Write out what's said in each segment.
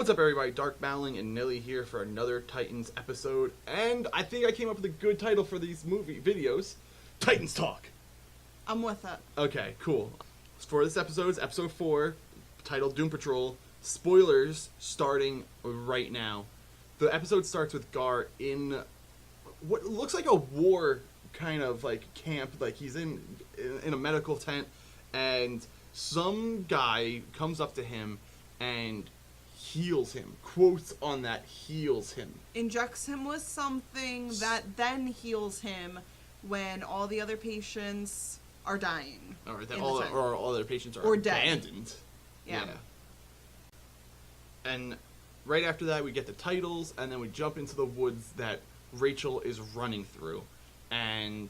What's up, everybody? Dark Mowling and Nilly here for another Titans episode, and I think I came up with a good title for these videos. Titans Talk! I'm with it. Okay, cool. For this episode, it's episode 4, titled Doom Patrol. Spoilers starting right now. The episode starts with Gar in what looks like a war kind of like camp, like he's in a medical tent, and some guy comes up to him and heals him. Quotes on that, heals him. Injects him with something that then heals him when all the other patients are dying. Or that all other patients are or abandoned. Dead. Yeah. And right after that, we get the titles, and then we jump into the woods that Rachel is running through. And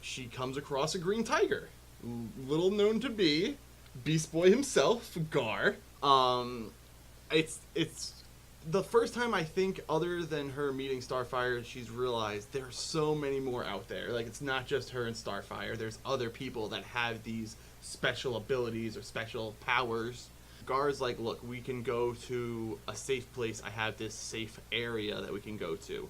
she comes across a green tiger. Little known to be Beast Boy himself, Gar. It's the first time, I think, other than her meeting Starfire, she's realized there's so many more out there. Like, it's not just her and Starfire. There's other people that have these special abilities or special powers. Gar's like, look, we can go to a safe place. I have this safe area that we can go to.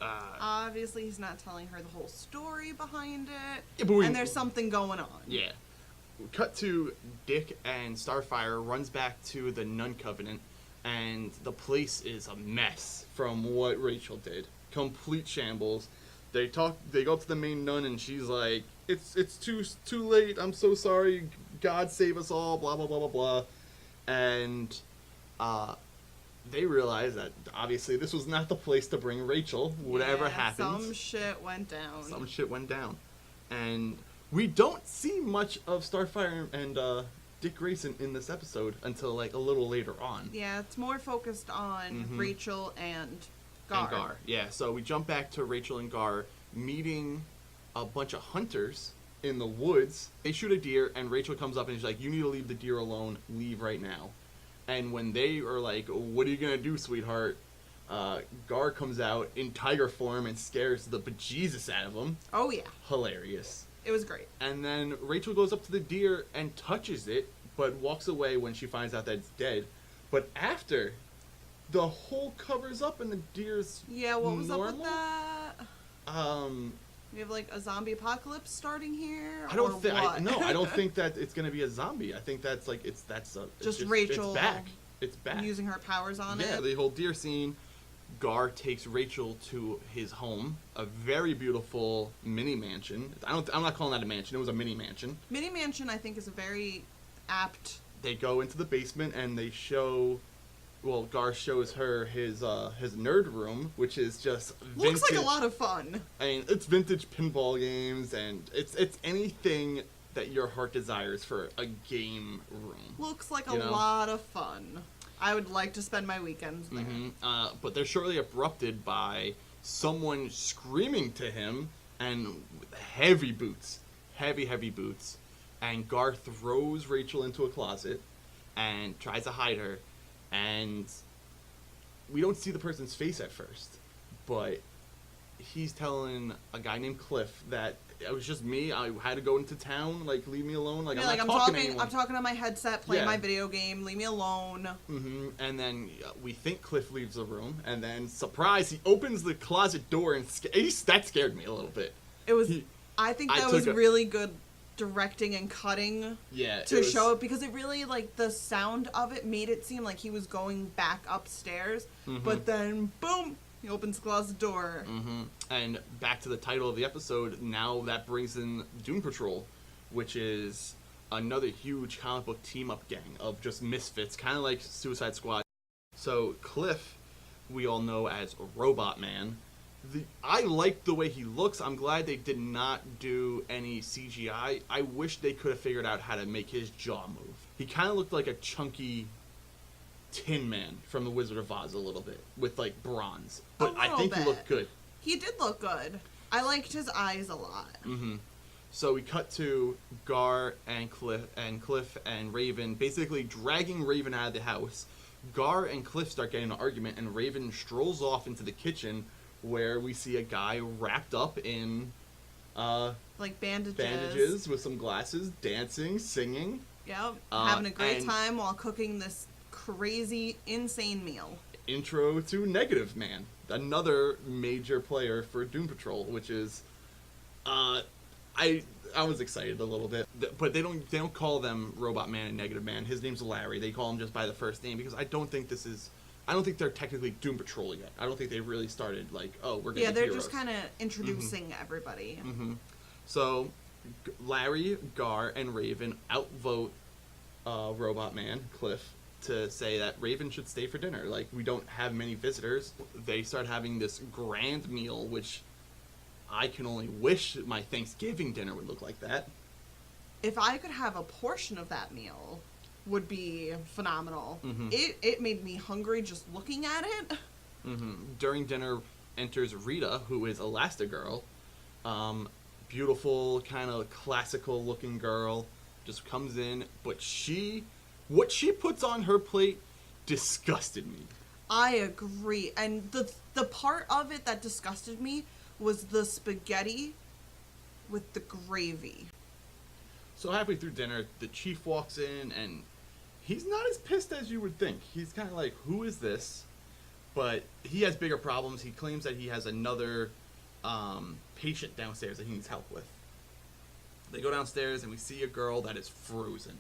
Obviously, he's not telling her the whole story behind it. Yeah, but and there's something going on. Yeah. Cut to Dick, and Starfire runs back to the Nun Covenant, and the place is a mess from what Rachel did. Complete shambles. They go up to the main nun, and she's like, it's too late, I'm so sorry, God save us all, blah blah blah blah blah. And they realize that obviously this was not the place to bring Rachel. Whatever happened, some shit went down. And we don't see much of Starfire and Dick Grayson in this episode until like a little later on. Yeah, it's more focused on Rachel and Gar. Yeah, so we jump back to Rachel and Gar meeting a bunch of hunters in the woods. They shoot a deer, and Rachel comes up and she's like, you need to leave the deer alone. Leave right now. And when they are like, what are you going to do, sweetheart? Gar comes out in tiger form and scares the bejesus out of him. Oh, yeah. Hilarious. It was great. And then Rachel goes up to the deer and touches it, but walks away when she finds out that it's dead. But after, the hole covers up and the deer's Yeah, what was normal? up with that? We have like a zombie apocalypse starting here. I don't think. I don't think that it's gonna be a zombie. I think that's like just Rachel. It's back. It's back. Using her powers on it. Yeah, the whole deer scene. Gar takes Rachel to his home, a very beautiful mini mansion. I'm not calling that a mansion. It was a mini mansion. Mini mansion, I think, is a very apt. They go into the basement and they show. Well, Gar shows her his nerd room, which is just vintage. Looks like a lot of fun. I mean, it's vintage pinball games, and it's anything that your heart desires for a game room. Looks like a lot of fun. I would like to spend my weekends there. But they're shortly abrupted by someone screaming to him, and heavy boots. Heavy boots. And Gar throws Rachel into a closet and tries to hide her. And we don't see the person's face at first, but he's telling a guy named Cliff that it was just me. I had to go into town. Like, leave me alone. Like, I'm talking to anyone. I'm talking on my headset, playing my video game. Leave me alone. And then we think Cliff leaves the room, and then surprise, he opens the closet door, and that scared me a little bit. It was. I think that was really good directing and cutting to show it, because it really, like, the sound of it made it seem like he was going back upstairs, but then boom, he opens the closet door. And back to the title of the episode, now that brings in Doom Patrol, which is another huge comic book team-up gang of just misfits, kind of like Suicide Squad. So Cliff, we all know as Robot Man. I like the way he looks. I'm glad they did not do any CGI. I wish they could have figured out how to make his jaw move. He kind of looked like a chunky Tin Man from The Wizard of Oz a little bit, with like bronze. But I think he looked good. He did look good. I liked his eyes a lot. So we cut to Gar and Cliff and Raven basically dragging Raven out of the house. Gar and Cliff start getting an argument, and Raven strolls off into the kitchen, where we see a guy wrapped up in like bandages with some glasses, dancing, singing. Yep, having a great time while cooking this crazy, insane meal. Intro to Negative Man, another major player for Doom Patrol, which is, I was excited a little bit, but they don't call them Robot Man and Negative Man. His name's Larry. They call him just by the first name because I don't think they're technically Doom Patrol yet. I don't think they've really started like, oh, we're gonna be they're heroes. just kind of introducing everybody. So Larry, Gar, and Raven outvote Robot Man, Cliff, to say that Raven should stay for dinner. Like, we don't have many visitors. They start having this grand meal, which I can only wish my Thanksgiving dinner would look like that. If I could have a portion of that meal, would be phenomenal. It made me hungry just looking at it. During dinner enters Rita, who is Elastigirl. Beautiful, kind of classical looking girl. Just comes in, but what she puts on her plate disgusted me. I agree. And the part of it that disgusted me was the spaghetti with the gravy. So halfway through dinner, the chief walks in, and he's not as pissed as you would think. He's kind of like, who is this? But he has bigger problems. He claims that he has another patient downstairs that he needs help with. They go downstairs, and we see a girl that is frozen.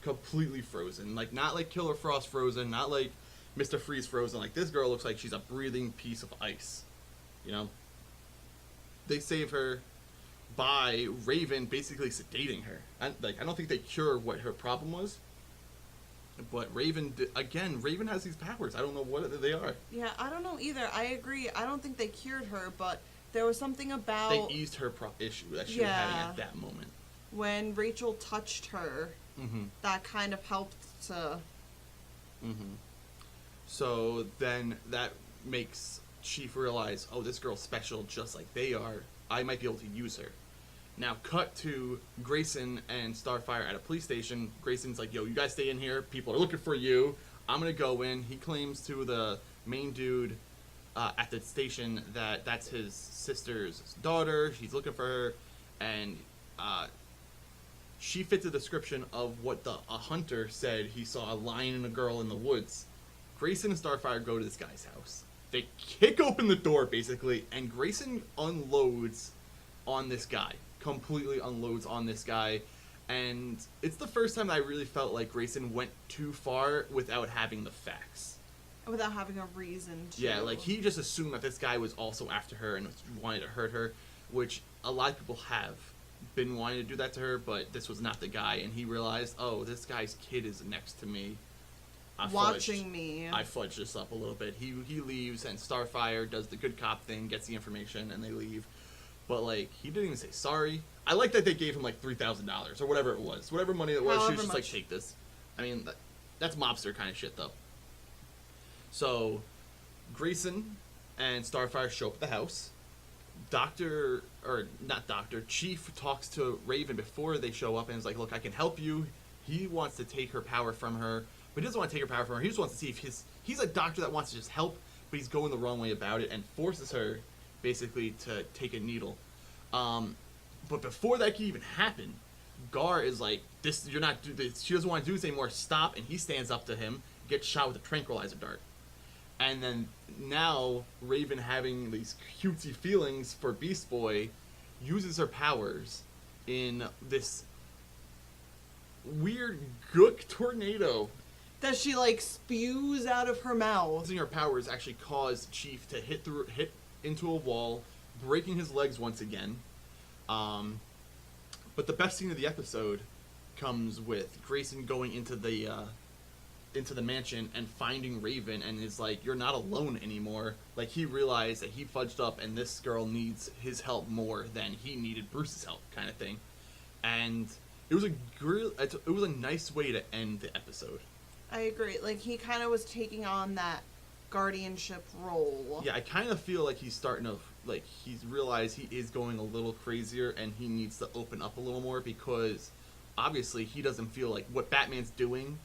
Completely frozen. Like, not like Killer Frost frozen, not like Mr. Freeze frozen. Like, this girl looks like she's a breathing piece of ice. You know? They save her by Raven basically sedating her. I don't think they cure what her problem was. But Raven has these powers. I don't know what they are. Yeah, I don't know either. I agree. I don't think they cured her, but there was something about... They eased her issue that she was having at that moment. When Rachel touched her, that kind of helped to... So then that makes Chief realize, oh, this girl's special just like they are. I might be able to use her. Now, cut to Grayson and Starfire at a police station. Grayson's like, yo, you guys stay in here. People are looking for you. I'm going to go in. He claims to the main dude at the station that that's his sister's daughter. He's looking for her. And she fits the description of what a hunter said he saw a lion and a girl in the woods. Grayson and Starfire go to this guy's house. They kick open the door, basically, and Grayson unloads on this guy. Completely unloads on this guy. And it's the first time I really felt like Grayson went too far without having the facts. Without having a reason to. Yeah, like, he just assumed that this guy was also after her and wanted to hurt her, which a lot of people have been wanting to do that to her, but this was not the guy. And he realized, oh, this guy's kid is next to me. Watching me. I fudged this up a little bit. He leaves, and Starfire does the good cop thing, gets the information, and they leave. But, like, he didn't even say sorry. I like that they gave him, like, $3,000 or whatever it was. Whatever money it was, she was just like, take this. I mean, that's mobster kind of shit, though. So, Grayson and Starfire show up at the house. Chief talks to Raven before they show up and is like, look, I can help you. He wants to take her power from her. But he doesn't want to take her power from her. He just wants to see if he's a doctor that wants to just help, but he's going the wrong way about it and forces her basically to take a needle. But before that can even happen, Gar is like, she doesn't want to do this anymore, stop, and he stands up to him, gets shot with a tranquilizer dart. And then now Raven, having these cutesy feelings for Beast Boy, uses her powers in this weird gook tornado that she, like, spews out of her mouth. Using her powers actually caused Chief to hit into a wall, breaking his legs once again. But the best scene of the episode comes with Grayson going into the mansion and finding Raven, and is like, you're not alone anymore. Like, he realized that he fudged up and this girl needs his help more than he needed Bruce's help, kind of thing. And it was a nice way to end the episode. I agree. Like, he kind of was taking on that guardianship role. Yeah, I kind of feel like he's starting to, like, he's realized he is going a little crazier and he needs to open up a little more, because obviously he doesn't feel like what Batman's doing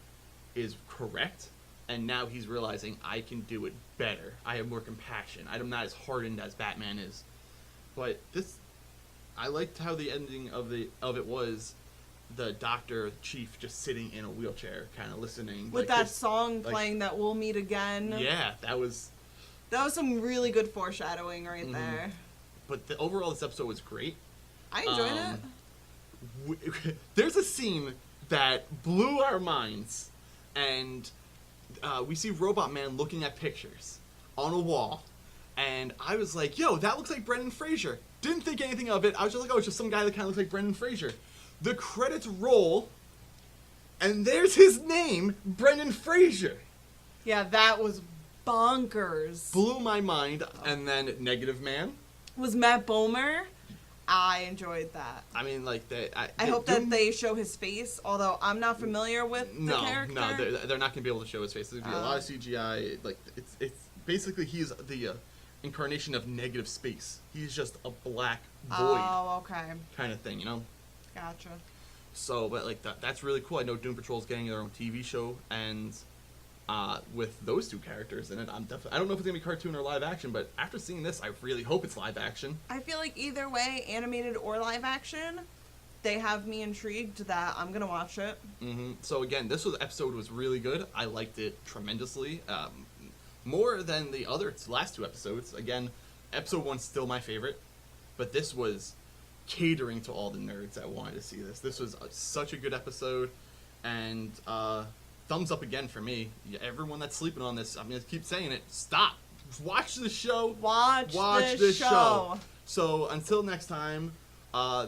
is correct, and now he's realizing I can do it better. I have more compassion. I'm not as hardened as Batman is. But I liked how the ending of it was. the doctor chief just sitting in a wheelchair, kind of listening. With that song playing that We'll Meet Again. Yeah, that was some really good foreshadowing right there. But overall, this episode was great. I enjoyed it. There's a scene that blew our minds, and we see Robot Man looking at pictures on a wall, and I was like, yo, that looks like Brendan Fraser. Didn't think anything of it. I was just like, oh, it's just some guy that kind of looks like Brendan Fraser. The credits roll, and there's his name, Brendan Fraser. Yeah, that was bonkers. Blew my mind. And then Negative Man was Matt Bomer. I enjoyed that. I mean, like, I hope that they show his face, although I'm not familiar with the character. No, they're not going to be able to show his face. There's going to be a lot of CGI. Like, it's basically he's the incarnation of negative space. He's just a black void. Oh, okay. Kind of thing, you know? Gotcha. So, but, like, that's really cool. I know Doom Patrol's getting their own TV show, and with those two characters in it, I don't know if it's going to be cartoon or live action, but after seeing this, I really hope it's live action. I feel like either way, animated or live action, they have me intrigued that I'm going to watch it. So again, this episode was really good. I liked it tremendously. More than the last two episodes. Again, episode 1's still my favorite, but this was catering to all the nerds that wanted to see this. This was such a good episode, and thumbs up again for me. Everyone that's sleeping on this, I'm going to keep saying it, stop. Watch the show. Watch the show. So until next time,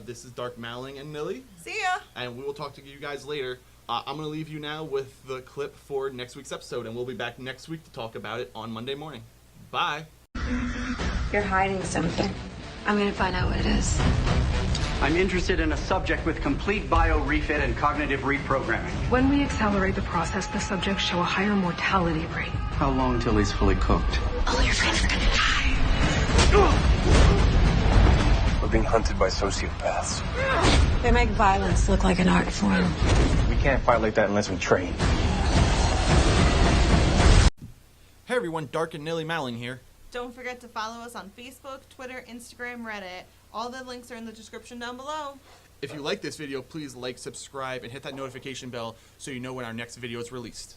this is Dark Mowling and Millie. See ya. And we will talk to you guys later. I'm going to leave you now with the clip for next week's episode, and we'll be back next week to talk about it on Monday morning. Bye. You're hiding something. I'm going to find out what it is. I'm interested in a subject with complete bio-refit and cognitive reprogramming. When we accelerate the process, the subjects show a higher mortality rate. How long till he's fully cooked? All your friends are going to die. We're being hunted by sociopaths. They make violence look like an art form. We can't fight like that unless we train. Hey everyone, Dark and Nilly Mowling here. Don't forget to follow us on Facebook, Twitter, Instagram, Reddit. All the links are in the description down below. If you like this video, please like, subscribe, and hit that notification bell so you know when our next video is released.